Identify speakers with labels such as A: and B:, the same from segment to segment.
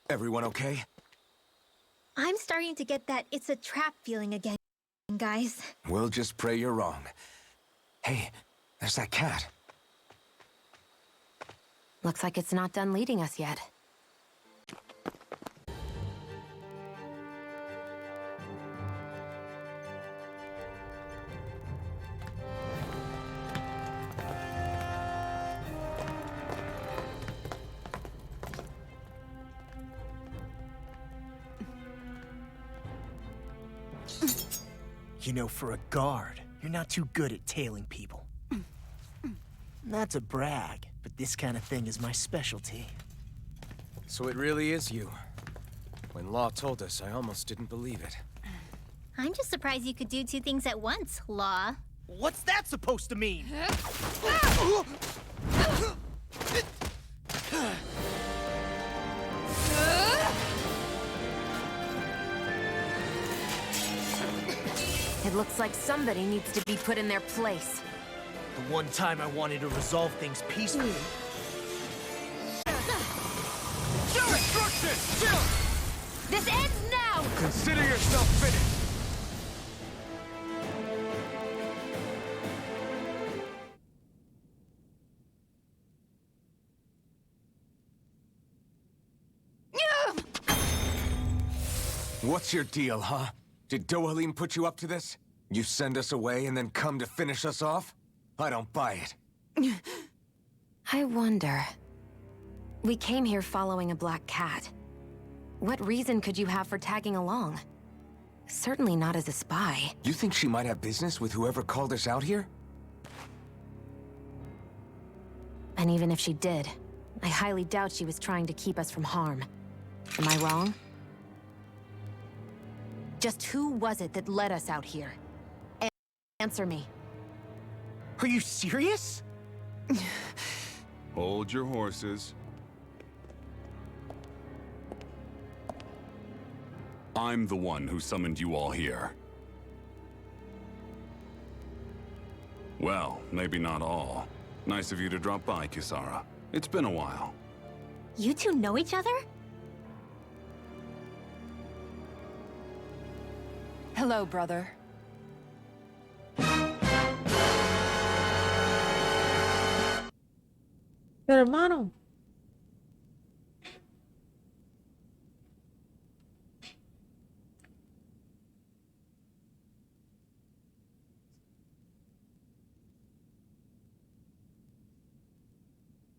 A: Everyone okay?
B: I'm starting to get that it's a trap feeling again, guys.
A: We'll just pray you're wrong. Hey, there's that cat.
C: Looks like it's not done leading us yet.
D: You know, for a guard, you're not too good at tailing people. Not to brag, but this kind of thing is my specialty.
A: So it really is you. When Law told us, I almost didn't believe it.
B: I'm just surprised you could do two things at once, Law.
D: What's that supposed to mean?
C: It looks like somebody needs to be put in their place.
D: The one time I wanted to resolve things peacefully.
A: Destruction! Chill!
C: This ends now!
A: Consider yourself finished! What's your deal, huh? Did Dohalim put you up to this? You send us away and then come to finish us off? I don't buy it.
C: I wonder... We came here following a black cat. What reason could you have for tagging along? Certainly not as a spy.
A: You think she might have business with whoever called us out here?
C: And even if she did, I highly doubt she was trying to keep us from harm. Am I wrong? Just who was it that led us out here? Answer me.
D: Are you serious?
E: Hold your horses. I'm the one who summoned you all here. Well, maybe not all. Nice of you to drop by, Kisara. It's been a while.
B: You two know each other?
F: Hello, brother.
G: Hermano.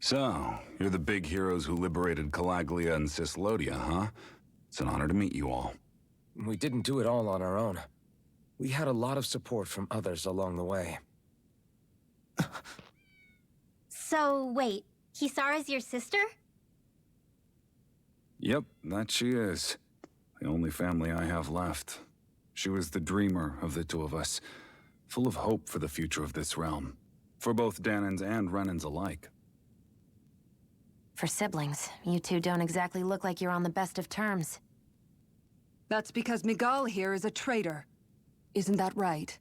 E: So, you're the big heroes who liberated Calaglia and Cislodia, huh? It's an honor to meet you all.
A: We didn't do it all on our own. We had a lot of support from others along the way.
B: So, wait. Kisara's your sister?
E: Yep, that she is. The only family I have left. She was the dreamer of the two of us, full of hope for the future of this realm. For both Danans and Renans alike.
C: For siblings, you two don't exactly look like you're on the best of terms.
F: That's because Miguel here is a traitor. Isn't that right?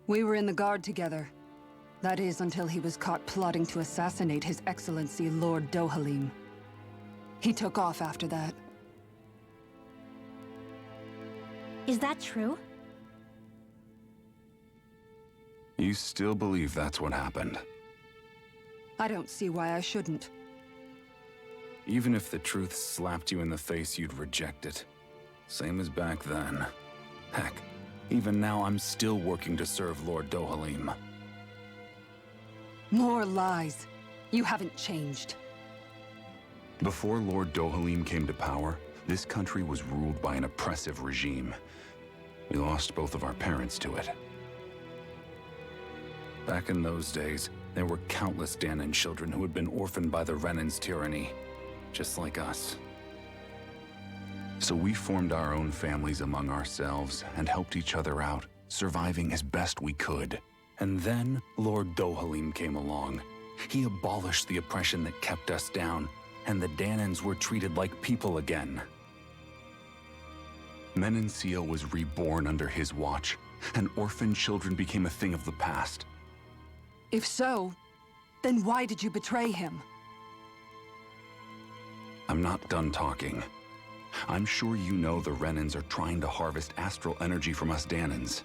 F: We were in the Guard together. That is, until he was caught plotting to assassinate His Excellency Lord Dohalim. He took off after that.
B: Is that true?
E: You still believe that's what happened?
F: I don't see why I shouldn't.
E: Even if the truth slapped you in the face, you'd reject it. Same as back then. Heck, even now I'm still working to serve Lord Dohalim.
F: More lies. You haven't changed.
E: Before Lord Dohalim came to power, this country was ruled by an oppressive regime. We lost both of our parents to it. Back in those days, there were countless Danan children who had been orphaned by the Renan's tyranny, just like us. So we formed our own families among ourselves and helped each other out, surviving as best we could. And then Lord Dohalim came along. He abolished the oppression that kept us down, and the Danans were treated like people again. Menancia was reborn under his watch, and orphan children became a thing of the past.
F: If so, then why did you betray him?
E: I'm not done talking. I'm sure you know the Renans are trying to harvest astral energy from us Danans.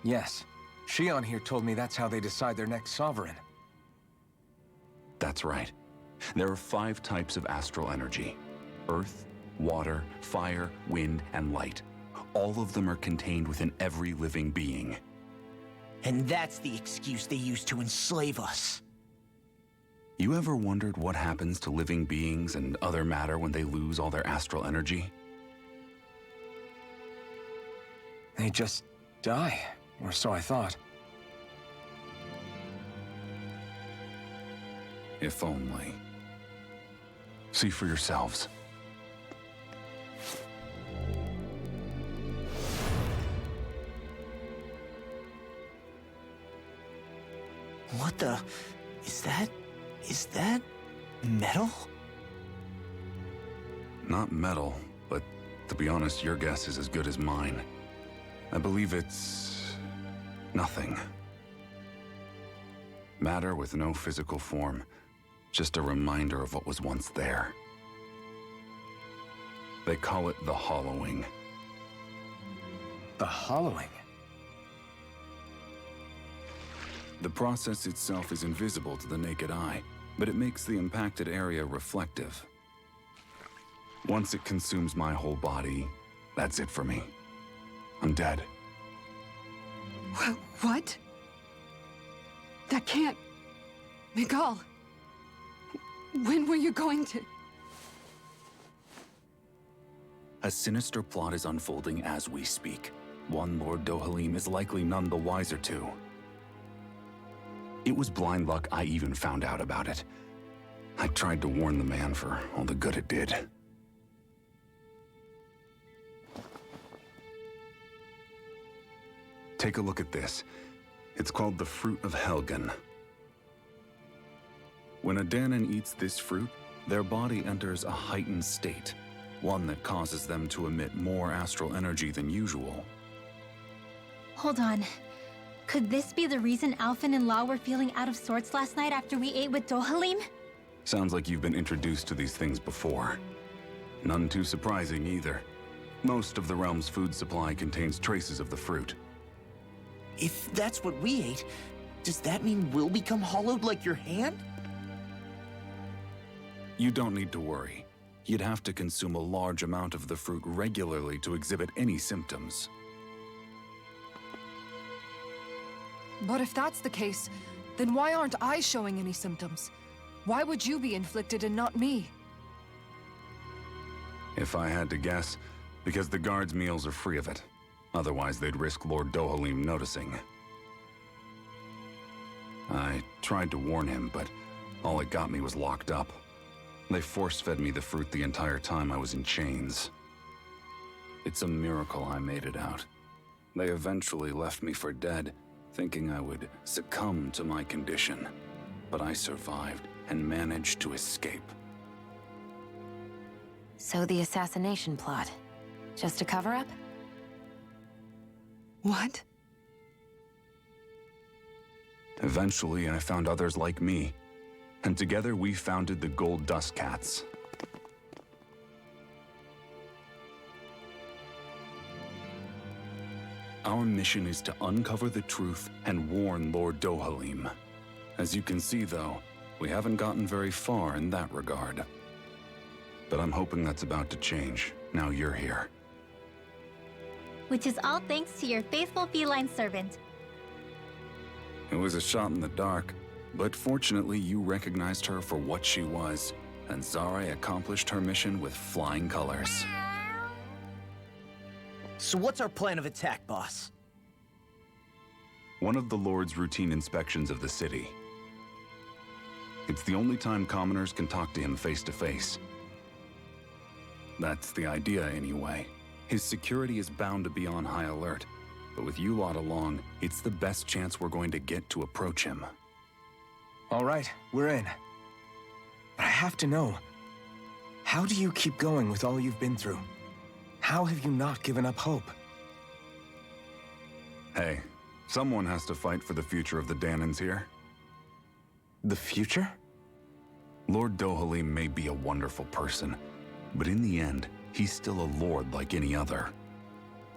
A: Yes. Shion here told me that's how they decide their next sovereign.
E: That's right. There are 5 types of astral energy. Earth, water, fire, wind, and light. All of them are contained within every living being.
D: And that's the excuse they use to enslave us.
E: You ever wondered what happens to living beings and other matter when they lose all their astral energy?
A: They just die, or so I thought.
E: If only. See for yourselves.
D: What the... Is that metal?
E: Not metal, but to be honest, your guess is as good as mine. I believe it's... nothing. Matter with no physical form. Just a reminder of what was once there. They call it the hollowing.
A: The hollowing?
E: The process itself is invisible to the naked eye, but it makes the impacted area reflective. Once it consumes my whole body, that's it for me. I'm dead.
F: What? That can't... Miguel! When were you going to...
E: A sinister plot is unfolding as we speak. One Lord Dohalim is likely none the wiser to. It was blind luck I even found out about it. I tried to warn the man for all the good it did. Take a look at this. It's called the Fruit of Helgen. When a Danan eats this fruit, their body enters a heightened state, one that causes them to emit more astral energy than usual.
B: Hold on. Could this be the reason Alphen and Law were feeling out of sorts last night after we ate with Dohalim?
E: Sounds like you've been introduced to these things before. None too surprising either. Most of the realm's food supply contains traces of the fruit.
D: If that's what we ate, does that mean we'll become hollowed like your hand?
E: You don't need to worry. You'd have to consume a large amount of the fruit regularly to exhibit any symptoms.
F: But if that's the case, then why aren't I showing any symptoms? Why would you be inflicted and not me?
E: If I had to guess, because the guards' meals are free of it. Otherwise, they'd risk Lord Dohalim noticing. I tried to warn him, but all it got me was locked up. They force-fed me the fruit the entire time I was in chains. It's a miracle I made it out. They eventually left me for dead, thinking I would succumb to my condition. But I survived and managed to escape.
C: So the assassination plot, just a cover-up?
F: What?
E: Eventually, I found others like me, and together we founded the Gold Dust Cats. Our mission is to uncover the truth and warn Lord Dohalim. As you can see, though, we haven't gotten very far in that regard. But I'm hoping that's about to change, now you're here.
B: Which is all thanks to your faithful feline servant.
E: It was a shot in the dark, but fortunately you recognized her for what she was, and Zare accomplished her mission with flying colors.
D: So what's our plan of attack, boss?
E: One of the Lord's routine inspections of the city. It's the only time commoners can talk to him face to face. That's the idea, anyway. His security is bound to be on high alert, but with you lot along, it's the best chance we're going to get to approach him.
A: All right, we're in. But I have to know, how do you keep going with all you've been through? How have you not given up hope?
E: Hey, someone has to fight for the future of the Danans here.
A: The future?
E: Lord Dohalim may be a wonderful person, but in the end, he's still a lord like any other.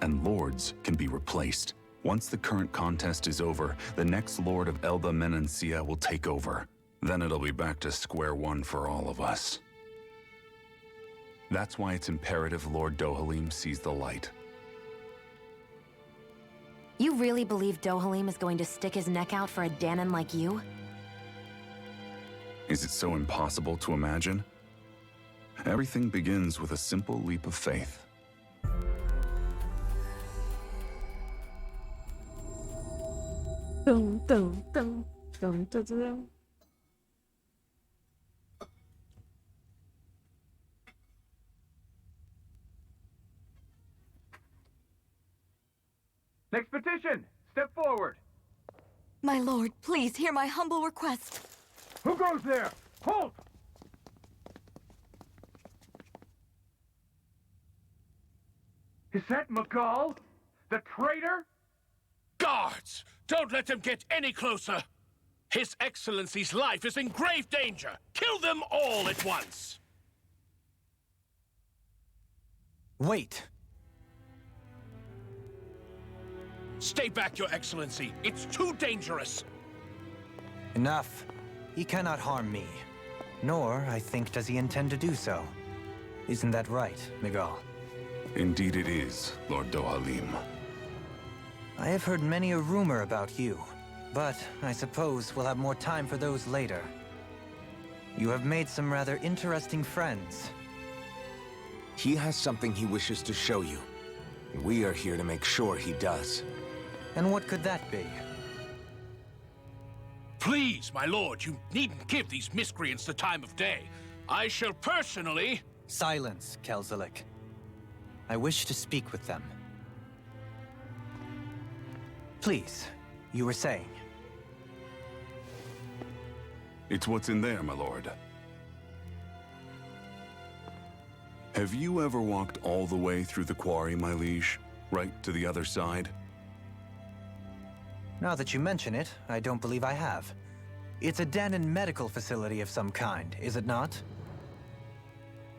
E: And lords can be replaced. Once the current contest is over, the next lord of Elde Melancia will take over. Then it'll be back to square one for all of us. That's why it's imperative Lord Dohalim sees the light.
C: You really believe Dohalim is going to stick his neck out for a Danon like you?
E: Is it so impossible to imagine? Everything begins with a simple leap of faith.
G: Dun, dun, dun, dun, dun, dun.
A: Next petition! Step forward!
H: My lord, please hear my humble request.
A: Who goes there? Halt! Is that Magal? The traitor?
I: Guards! Don't let them get any closer! His Excellency's life is in grave danger! Kill them all at once!
J: Wait!
I: Stay back, Your Excellency! It's too dangerous!
J: Enough. He cannot harm me. Nor, I think, does he intend to do so. Isn't that right, Miguel?
E: Indeed it is, Lord Dohalim.
J: I have heard many a rumor about you, but I suppose we'll have more time for those later. You have made some rather interesting friends.
A: He has something he wishes to show you. We are here to make sure he does.
J: And what could that be?
I: Please, my lord, you needn't give these miscreants the time of day. I shall personally...
J: Silence, Kelzelik. I wish to speak with them. Please, you were saying.
E: It's what's in there, my lord. Have you ever walked all the way through the quarry, my liege? Right to the other side?
J: Now that you mention it, I don't believe I have. It's a Danon medical facility of some kind, is it not?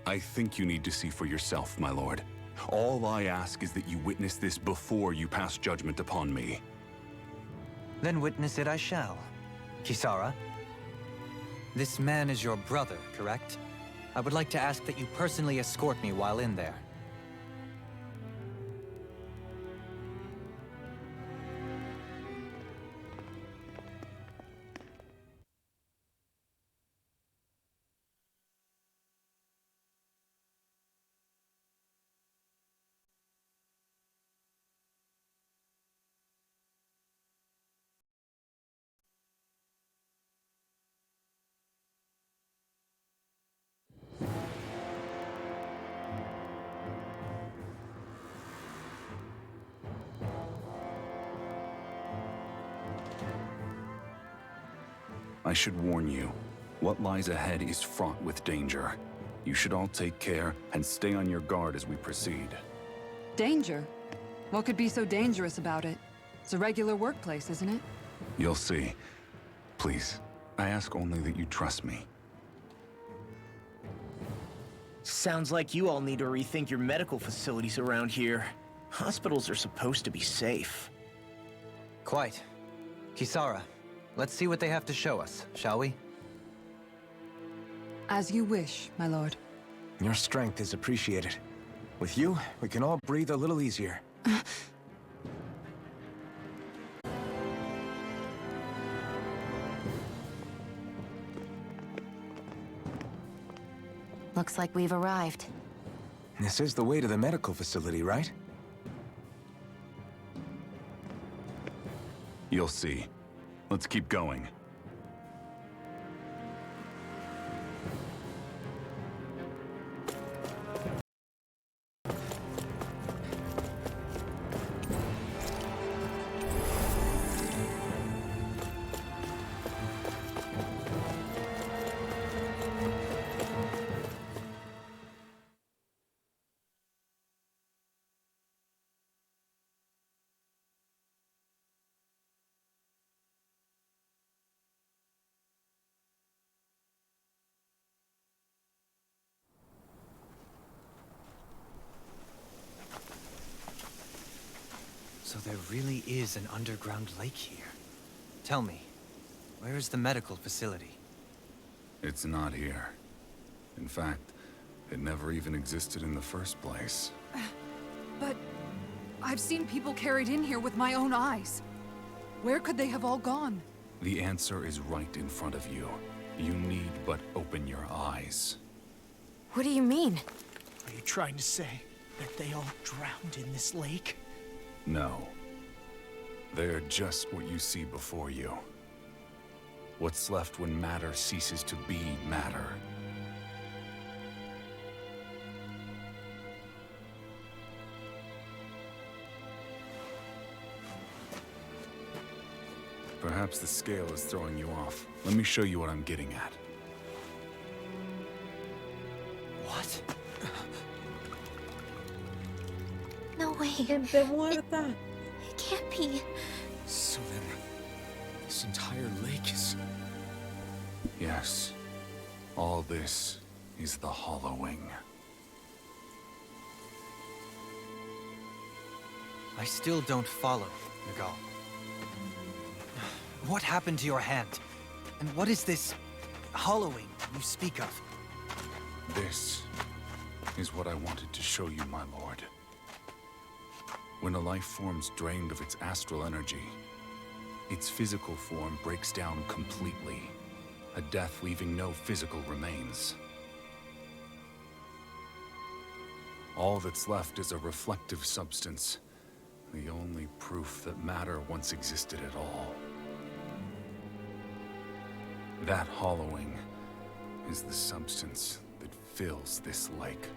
E: I think you need to see for yourself, my lord. All I ask is that you witness this before you pass judgment upon me.
J: Then witness it I shall. Kisara? This man is your brother, correct? I would like to ask that you personally escort me while in there.
E: I should warn you, what lies ahead is fraught with danger. You should all take care and stay on your guard as we proceed.
F: Danger? What could be so dangerous about it? It's a regular workplace, isn't it?
E: You'll see. Please, I ask only that you trust me.
D: Sounds like you all need to rethink your medical facilities around here. Hospitals are supposed to be safe.
J: Quite. Kisara, let's see what they have to show us, shall we?
F: As you wish, my lord.
A: Your strength is appreciated. With you, we can all breathe a little easier.
C: Looks like we've arrived.
A: This is the way to the medical facility, right?
E: You'll see. Let's keep going.
J: So there really is an underground lake here. Tell me, where is the medical facility?
E: It's not here. In fact, it never even existed in the first place.
F: But I've seen people carried in here with my own eyes. Where could they have all gone?
E: The answer is right in front of you. You need but open your eyes.
C: What do you mean?
D: Are you trying to say that they all drowned in this lake?
E: No. They're just what you see before you. What's left when matter ceases to be matter. Perhaps the scale is throwing you off. Let me show you what I'm getting at.
J: What?
B: No way.
G: Gente muerta.
B: It can't be.
A: So then, this entire lake is...
E: Yes. All this is the hollowing.
J: I still don't follow, Miguel. What happened to your hand? And what is this hollowing you speak of?
E: This is what I wanted to show you, my lord. When a life form's drained of its astral energy, its physical form breaks down completely, a death leaving no physical remains. All that's left is a reflective substance, the only proof that matter once existed at all. That hollowing is the substance that fills this lake.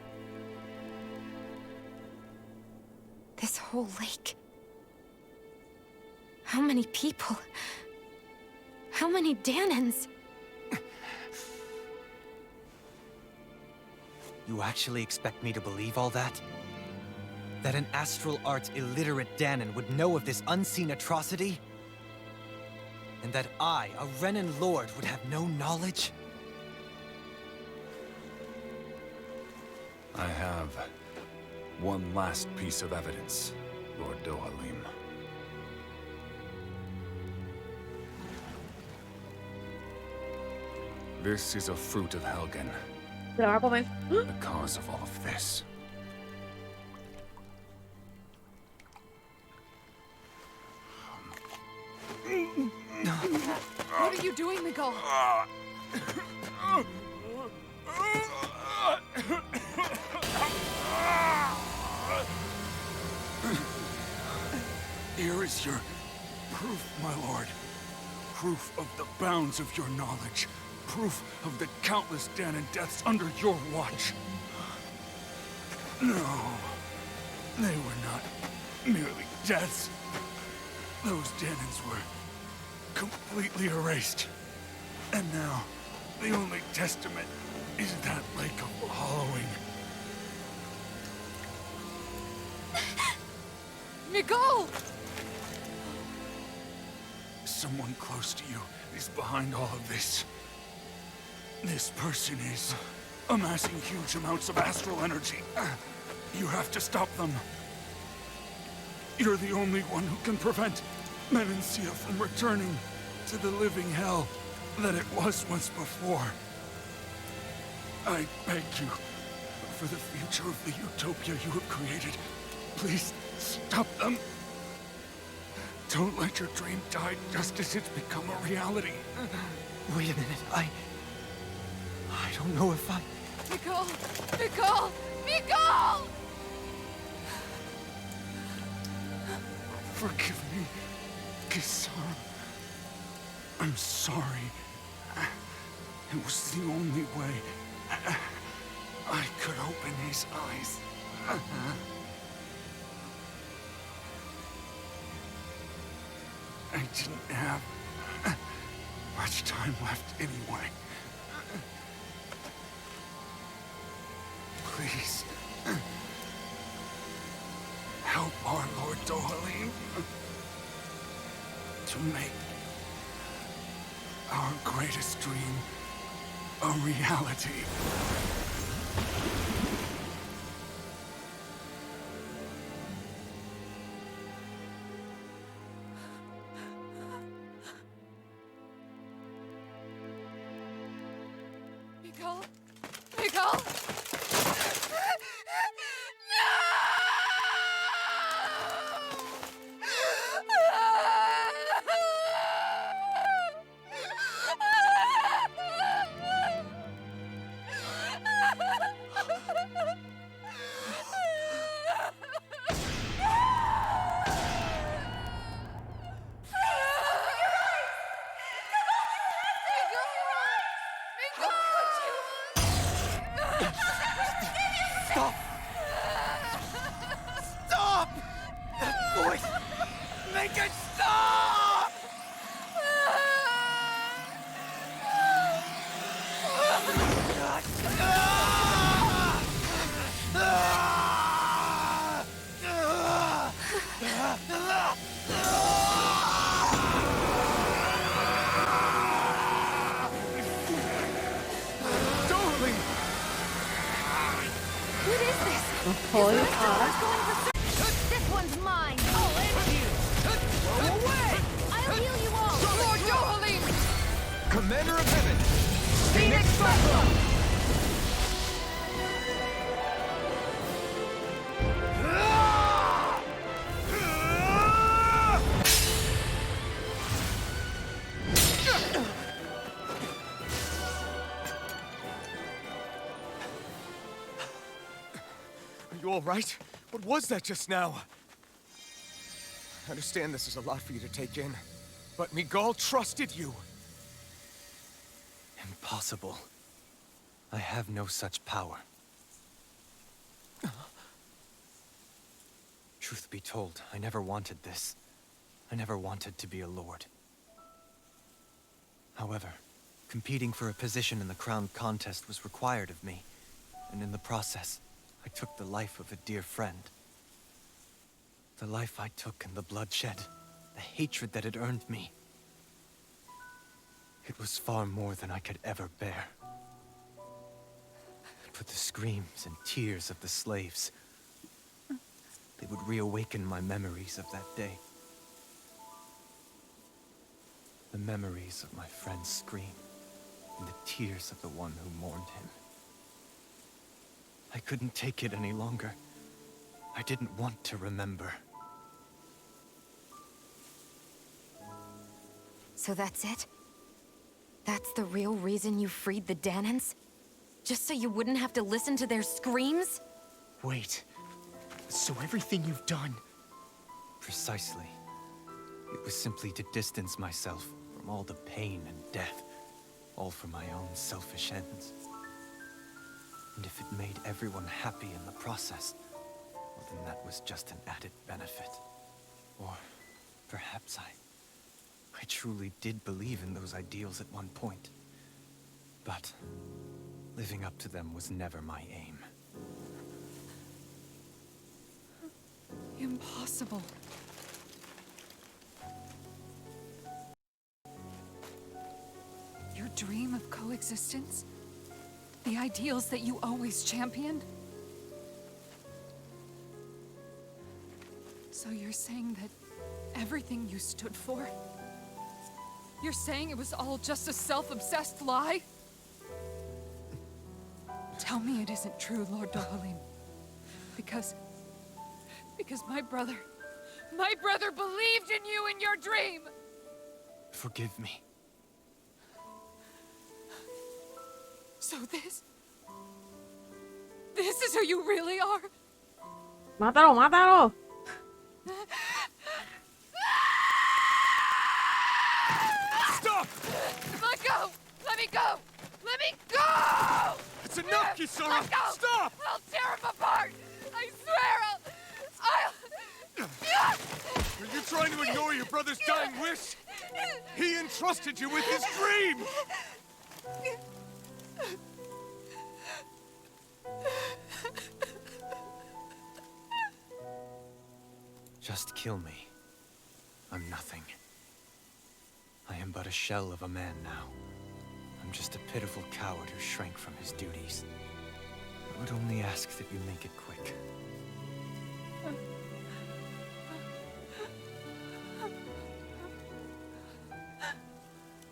C: This whole lake. How many people? How many Danans?
J: You actually expect me to believe all that? That an astral arts illiterate Danan would know of this unseen atrocity? And that I, a Renan lord, would have no knowledge?
E: I have one last piece of evidence, Lord Dohalim. This is a fruit of Helgen,
G: Se la va a comer.
E: the cause of all of this.
F: What are you doing, Miguel?
I: Here is your proof, my lord. Proof of the bounds of your knowledge. Proof of the countless Danan deaths under your watch. No, they were not merely deaths. Those Danans were completely erased. And now, the only testament is that lake of hollowing.
F: Miguel!
I: Someone close to you is behind all of this. This person is amassing huge amounts of astral energy. You have to stop them. You're the only one who can prevent Melancia from returning to the living hell that it was once before. I beg you, for the future of the Utopia you have created, please stop them. Don't let your dream die just as it's become a reality.
J: Wait a minute, I don't know if I...
F: Miguel! Miguel! Miguel!
I: Forgive me, Kisara. I'm sorry. It was the only way I could open his eyes. I didn't have much time left anyway. Please, help our Lord Dohalim to make our greatest dream a reality.
H: Miguel? Miguel?
J: Stop! Stop! That voice! Make it stop!
A: Dohalim!
C: What is this?
G: Holy
C: Is
G: fuck.
C: This one's mine! I'll end you! Go away! I'll heal you all! Lord Dohalim!
A: Commander of Heaven!
C: Phoenix Buckler!
A: Are you all right? What was that just now? I understand this is a lot for you to take in, but Miguel trusted you.
J: Impossible. I have no such power. Truth be told, I never wanted this. I never wanted to be a lord. However, competing for a position in the crown contest was required of me, and in the process, I took the life of a dear friend. The life I took and the bloodshed, the hatred that it earned me. It was far more than I could ever bear. But the screams and tears of the slaves, they would reawaken my memories of that day. The memories of my friend's scream and the tears of the one who mourned him. I couldn't take it any longer. I didn't want to remember.
C: So that's it? That's the real reason you freed the Danans? Just so you wouldn't have to listen to their screams?
D: Wait. So everything you've done...
J: Precisely. It was simply to distance myself from all the pain and death, all for my own selfish ends. And if it made everyone happy in the process, well, then that was just an added benefit. Or perhaps I truly did believe in those ideals at one point. But living up to them was never my aim.
H: Impossible. Your dream of coexistence? The ideals that you always championed? So you're saying that everything you stood for? You're saying it was all just a self-obsessed lie? Tell me it isn't true, Lord Dohalim. Because my brother believed in you in your dream!
J: Forgive me.
H: So this is who you really are?
G: Mátalo, mátalo.
A: Stop!
H: Let go! Let me go! Let me go!
A: It's enough, Kisara!
H: Let go!
A: Stop!
H: I'll tear him apart! I swear I'll...
A: Are you trying to ignore your brother's dying wish? He entrusted you with his dream!
J: Just kill me. I'm nothing. I am but a shell of a man now. I'm just a pitiful coward who shrank from his duties. I would only ask that you make it quick.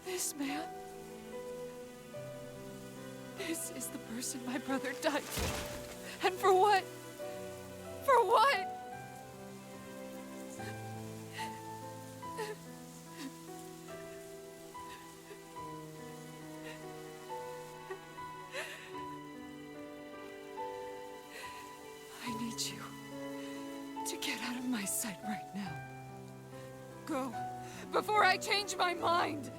H: This man... This is the person my brother died for. And for what? For what? I need you to get out of my sight right now. Go, before I change my mind!